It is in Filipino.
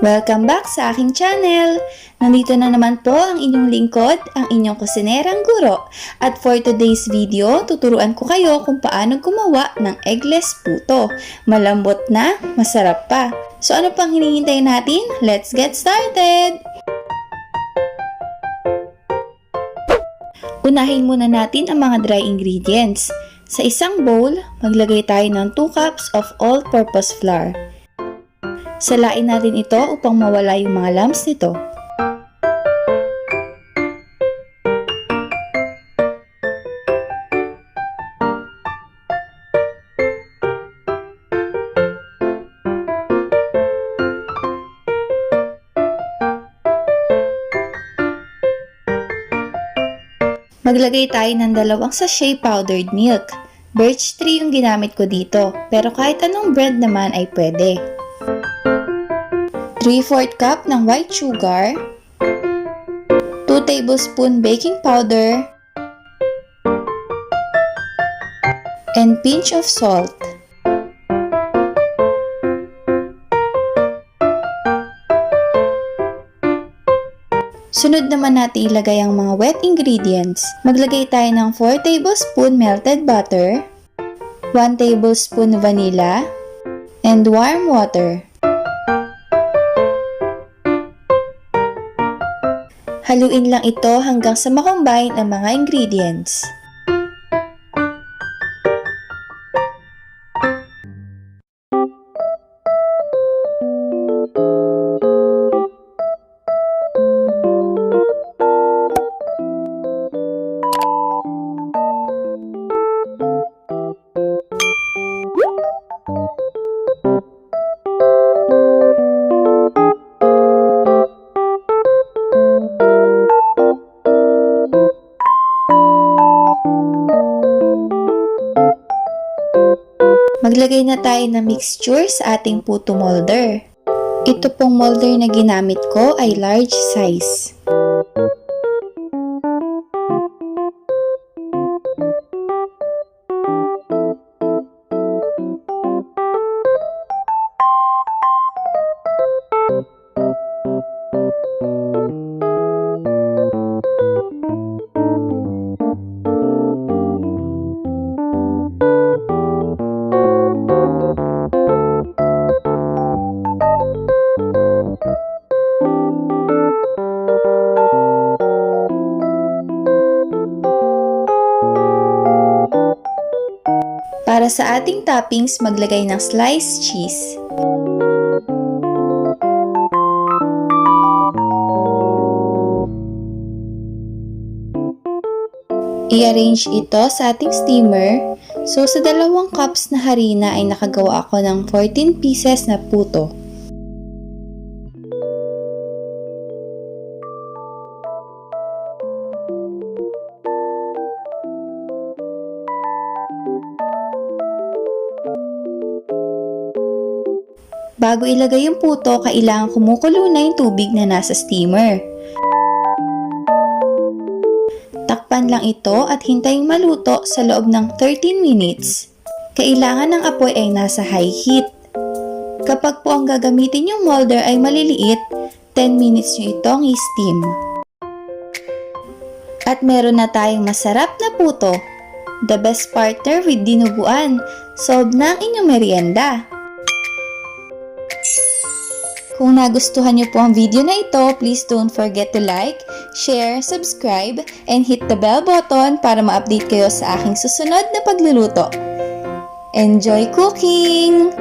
Welcome back sa aking channel! Nandito na naman po ang inyong lingkod, ang inyong kusinerang guro. At for today's video, tuturuan ko kayo kung paano gumawa ng eggless puto. Malambot na, masarap pa. So ano pang hinihintay natin? Let's get started! Unahin muna natin ang mga dry ingredients. Sa isang bowl, maglagay tayo ng 2 cups of all-purpose flour. Salain natin ito upang mawala yung mga lumps nito. Maglagay tayo ng 2 sachet powdered milk. Birch tree yung ginamit ko dito, pero kahit anong brand naman ay pwede. 3/4 cup ng white sugar, 2 tablespoon baking powder, and pinch of salt. Sunod naman natin ilagay ang mga wet ingredients. Maglagay tayo ng 4 tablespoon melted butter, 1 tablespoon vanilla, and warm water. Haluin lang ito hanggang sa makombine ang mga ingredients. Maglagay na tayo ng mixture sa ating puto molder. Ito pong molder na ginamit ko ay large size. Para sa ating toppings, maglagay ng sliced cheese. I-arrange ito sa ating steamer. So, sa 2 cups na harina ay nakagawa ako ng 14 pieces na puto. Bago ilagay yung puto, kailangan kumukulo na yung tubig na nasa steamer. Takpan lang ito at hintayin maluto sa loob ng 13 minutes. Kailangan ng apoy ay nasa high heat. Kapag po ang gagamitin yung molder ay maliliit, 10 minutes nyo itong i-steam. At meron na tayong masarap na puto. The best partner with dinuguan. Solve na ang inyong merienda. Kung nagustuhan niyo po ang video na ito, please don't forget to like, share, subscribe, and hit the bell button para ma-update kayo sa aking susunod na pagluluto. Enjoy cooking!